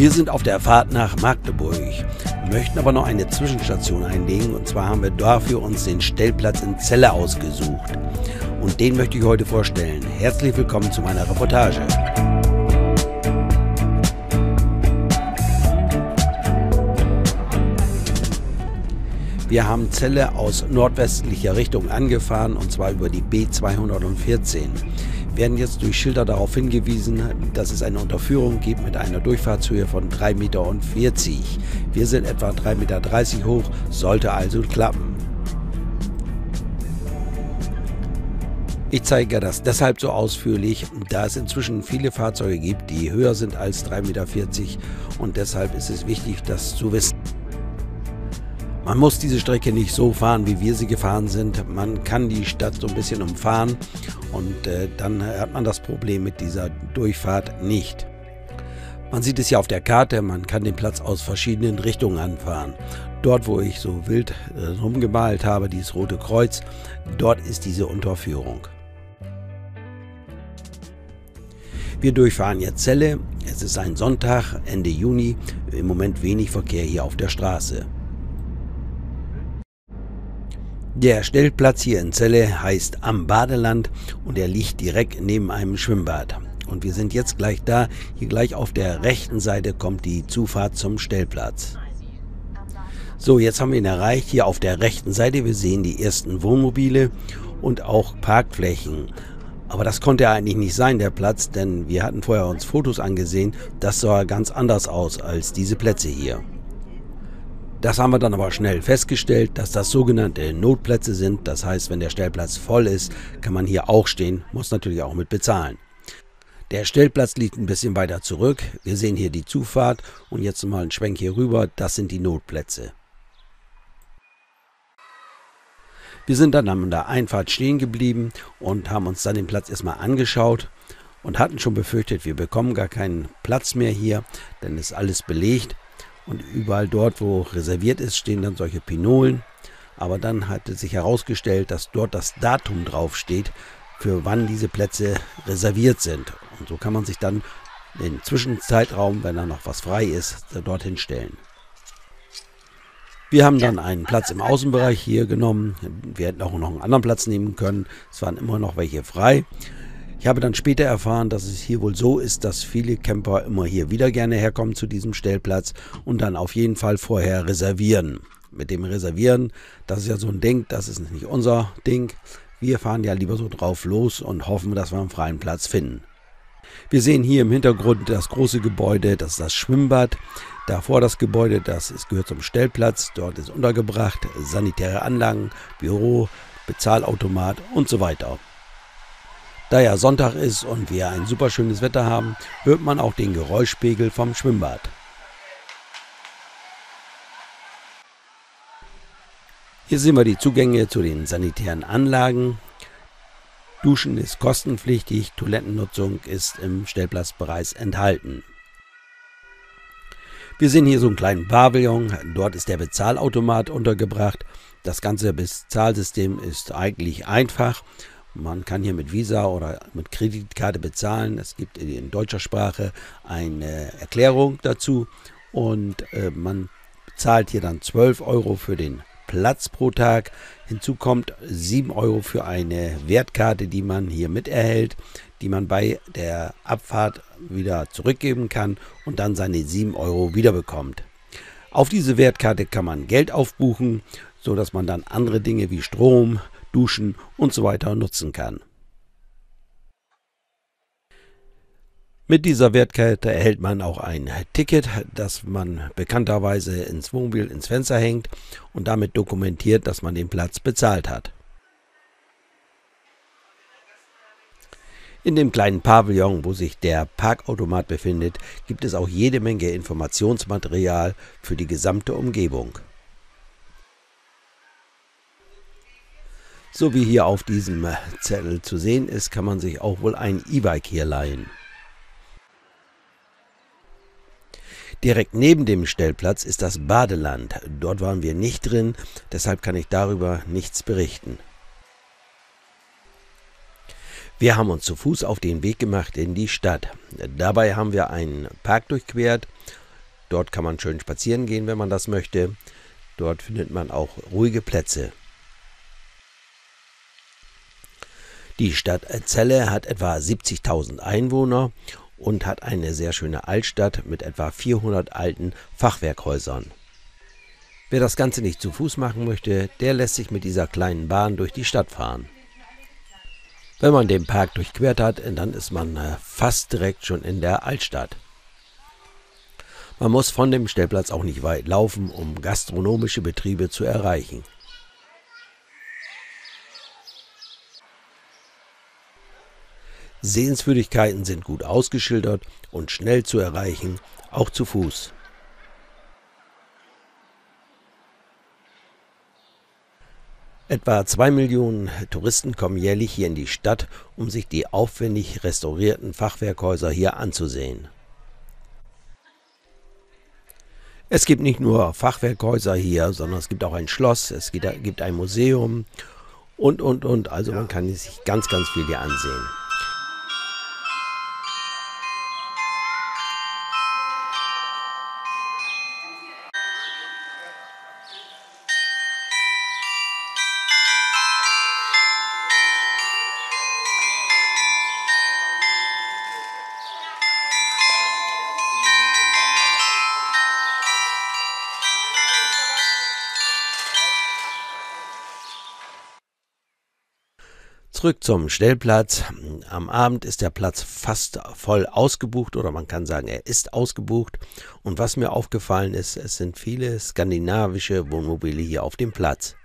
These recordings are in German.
Wir sind auf der Fahrt nach Magdeburg, möchten aber noch eine Zwischenstation einlegen, und zwar haben wir dafür uns den Stellplatz in Celle ausgesucht. Und den möchte ich heute vorstellen. Herzlich willkommen zu meiner Reportage. Wir haben Celle aus nordwestlicher Richtung angefahren, und zwar über die B214. Wir werden jetzt durch Schilder darauf hingewiesen, dass es eine Unterführung gibt mit einer Durchfahrtshöhe von 3,40 Meter. Wir sind etwa 3,30 Meter hoch, sollte also klappen. Ich zeige das deshalb so ausführlich, da es inzwischen viele Fahrzeuge gibt, die höher sind als 3,40 Meter, und deshalb ist es wichtig, das zu wissen. Man muss diese Strecke nicht so fahren, wie wir sie gefahren sind. Man kann die Stadt so ein bisschen umfahren, und dann hat man das Problem mit dieser Durchfahrt nicht. Man sieht es ja auf der Karte, man kann den Platz aus verschiedenen Richtungen anfahren. Dort, wo ich so wild rumgemalt habe, dieses Rote Kreuz, dort ist diese Unterführung. Wir durchfahren jetzt Celle. Es ist ein Sonntag, Ende Juni. Im Moment wenig Verkehr hier auf der Straße. Der Stellplatz hier in Celle heißt Am Badeland und er liegt direkt neben einem Schwimmbad. Und wir sind jetzt gleich da. Hier gleich auf der rechten Seite kommt die Zufahrt zum Stellplatz. So, jetzt haben wir ihn erreicht. Hier auf der rechten Seite, wir sehen die ersten Wohnmobile und auch Parkflächen. Aber das konnte eigentlich nicht sein, der Platz, denn wir hatten vorher uns Fotos angesehen. Das sah ganz anders aus als diese Plätze hier. Das haben wir dann aber schnell festgestellt, dass das sogenannte Notplätze sind. Das heißt, wenn der Stellplatz voll ist, kann man hier auch stehen, muss natürlich auch mit bezahlen. Der Stellplatz liegt ein bisschen weiter zurück. Wir sehen hier die Zufahrt und jetzt mal einen Schwenk hier rüber. Das sind die Notplätze. Wir sind dann an der Einfahrt stehen geblieben und haben uns dann den Platz erstmal angeschaut und hatten schon befürchtet, wir bekommen gar keinen Platz mehr hier, denn es ist alles belegt. Und überall dort, wo reserviert ist, stehen dann solche Pinolen. Aber dann hat es sich herausgestellt, dass dort das Datum draufsteht, für wann diese Plätze reserviert sind. Und so kann man sich dann den Zwischenzeitraum, wenn da noch was frei ist, dorthin stellen. Wir haben dann einen Platz im Außenbereich hier genommen. Wir hätten auch noch einen anderen Platz nehmen können. Es waren immer noch welche frei. Ich habe dann später erfahren, dass es hier wohl so ist, dass viele Camper immer hier wieder gerne herkommen zu diesem Stellplatz und dann auf jeden Fall vorher reservieren. Mit dem Reservieren, das ist ja so ein Ding, das ist nicht unser Ding. Wir fahren ja lieber so drauf los und hoffen, dass wir einen freien Platz finden. Wir sehen hier im Hintergrund das große Gebäude, das ist das Schwimmbad. Davor das Gebäude, gehört zum Stellplatz. Dort ist untergebracht sanitäre Anlagen, Büro, Bezahlautomat und so weiter. Da ja Sonntag ist und wir ein super schönes Wetter haben, hört man auch den Geräuschpegel vom Schwimmbad. Hier sehen wir die Zugänge zu den sanitären Anlagen. Duschen ist kostenpflichtig, Toilettennutzung ist im Stellplatzbereich enthalten. Wir sehen hier so einen kleinen Pavillon, dort ist der Bezahlautomat untergebracht. Das ganze Bezahlsystem ist eigentlich einfach. Man kann hier mit Visa oder mit Kreditkarte bezahlen. Es gibt in deutscher Sprache eine Erklärung dazu und man zahlt hier dann 12 € für den Platz pro Tag. Hinzu kommt 7 € für eine Wertkarte, die man hier miterhält, die man bei der Abfahrt wieder zurückgeben kann und dann seine 7 € wiederbekommt. Auf diese Wertkarte kann man Geld aufbuchen, so dass man dann andere Dinge wie Strom, Duschen und so weiter nutzen kann. Mit dieser Wertkarte erhält man auch ein Ticket, das man bekannterweise ins Wohnmobil ins Fenster hängt und damit dokumentiert, dass man den Platz bezahlt hat. In dem kleinen Pavillon, wo sich der Parkautomat befindet, gibt es auch jede Menge Informationsmaterial für die gesamte Umgebung. So wie hier auf diesem Zettel zu sehen ist, kann man sich auch wohl ein E-Bike hier leihen. Direkt neben dem Stellplatz ist das Badeland. Dort waren wir nicht drin, deshalb kann ich darüber nichts berichten. Wir haben uns zu Fuß auf den Weg gemacht in die Stadt. Dabei haben wir einen Park durchquert. Dort kann man schön spazieren gehen, wenn man das möchte. Dort findet man auch ruhige Plätze. Die Stadt Celle hat etwa 70.000 Einwohner und hat eine sehr schöne Altstadt mit etwa 400 alten Fachwerkhäusern. Wer das Ganze nicht zu Fuß machen möchte, der lässt sich mit dieser kleinen Bahn durch die Stadt fahren. Wenn man den Park durchquert hat, dann ist man fast direkt schon in der Altstadt. Man muss von dem Stellplatz auch nicht weit laufen, um gastronomische Betriebe zu erreichen. Sehenswürdigkeiten sind gut ausgeschildert und schnell zu erreichen, auch zu Fuß. Etwa 2 Millionen Touristen kommen jährlich hier in die Stadt, um sich die aufwendig restaurierten Fachwerkhäuser hier anzusehen. Es gibt nicht nur Fachwerkhäuser hier, sondern es gibt auch ein Schloss, es gibt ein Museum und. Also man kann sich ganz viel hier ansehen. Zurück zum Stellplatz. Am Abend ist der Platz fast voll ausgebucht oder man kann sagen, er ist ausgebucht. Und was mir aufgefallen ist, es sind viele skandinavische Wohnmobile hier auf dem Platz.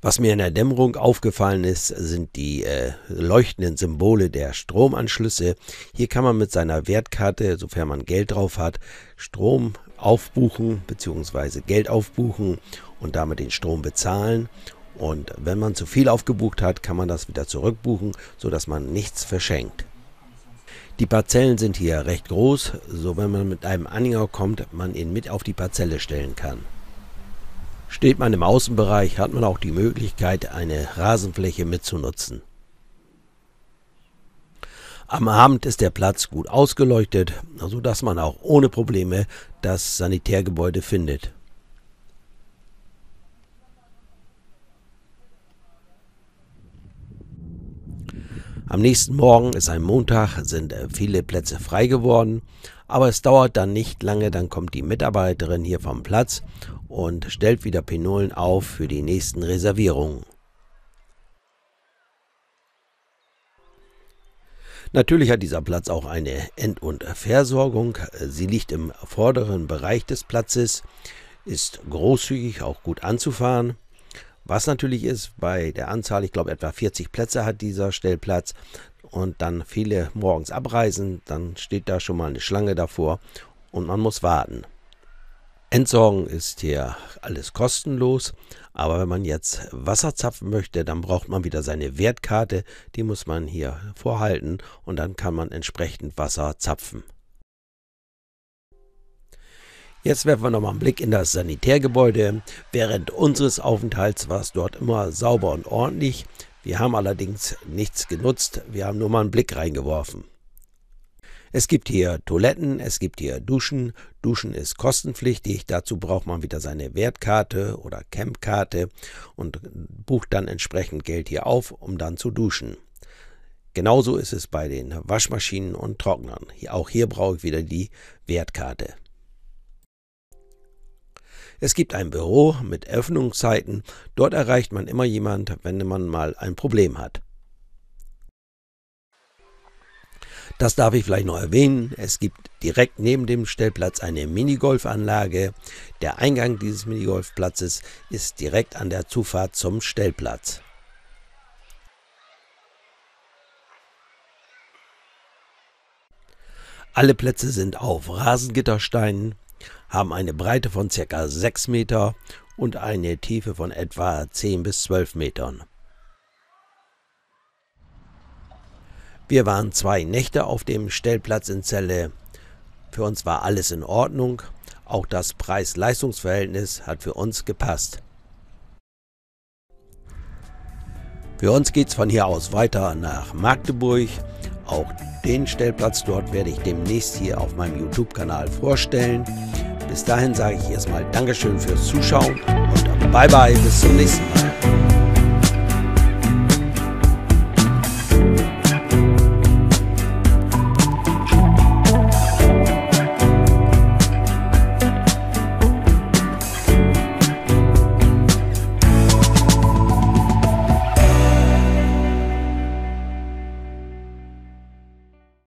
Was mir in der Dämmerung aufgefallen ist, sind die leuchtenden Symbole der Stromanschlüsse. Hier kann man mit seiner Wertkarte, sofern man Geld drauf hat, Strom aufbuchen bzw. Geld aufbuchen und damit den Strom bezahlen. Und wenn man zu viel aufgebucht hat, kann man das wieder zurückbuchen, sodass man nichts verschenkt. Die Parzellen sind hier recht groß, so wenn man mit einem Anhänger kommt, man ihn mit auf die Parzelle stellen kann. Steht man im Außenbereich, hat man auch die Möglichkeit, eine Rasenfläche mitzunutzen. Am Abend ist der Platz gut ausgeleuchtet, sodass man auch ohne Probleme das Sanitärgebäude findet. Am nächsten Morgen ist ein Montag, sind viele Plätze frei geworden, aber es dauert dann nicht lange, dann kommt die Mitarbeiterin hier vom Platz und stellt wieder Pinolen auf für die nächsten Reservierungen. Natürlich hat dieser Platz auch eine End- und Versorgung. Sie liegt im vorderen Bereich des Platzes, ist großzügig, auch gut anzufahren. Was natürlich ist, bei der Anzahl, ich glaube etwa 40 Plätze hat dieser Stellplatz und dann viele morgens abreisen, dann steht da schon mal eine Schlange davor und man muss warten. Entsorgen ist hier alles kostenlos, aber wenn man jetzt Wasser zapfen möchte, dann braucht man wieder seine Wertkarte, die muss man hier vorhalten und dann kann man entsprechend Wasser zapfen. Jetzt werfen wir nochmal einen Blick in das Sanitärgebäude. Während unseres Aufenthalts war es dort immer sauber und ordentlich. Wir haben allerdings nichts genutzt, wir haben nur mal einen Blick reingeworfen. Es gibt hier Toiletten, es gibt hier Duschen. Duschen ist kostenpflichtig, dazu braucht man wieder seine Wertkarte oder Campkarte und bucht dann entsprechend Geld hier auf, um dann zu duschen. Genauso ist es bei den Waschmaschinen und Trocknern. Auch hier brauche ich wieder die Wertkarte. Es gibt ein Büro mit Öffnungszeiten, dort erreicht man immer jemand, wenn man mal ein Problem hat. Das darf ich vielleicht noch erwähnen, es gibt direkt neben dem Stellplatz eine Minigolfanlage. Der Eingang dieses Minigolfplatzes ist direkt an der Zufahrt zum Stellplatz. Alle Plätze sind auf Rasengittersteinen, haben eine Breite von ca. 6 Meter und eine Tiefe von etwa 10 bis 12 Metern. Wir waren 2 Nächte auf dem Stellplatz in Celle. Für uns war alles in Ordnung. Auch das Preis-Leistungs-Verhältnis hat für uns gepasst. Für uns geht es von hier aus weiter nach Magdeburg. Auch den Stellplatz dort werde ich demnächst hier auf meinem YouTube-Kanal vorstellen. Bis dahin sage ich erstmal Dankeschön fürs Zuschauen und bye bye, bis zum nächsten Mal.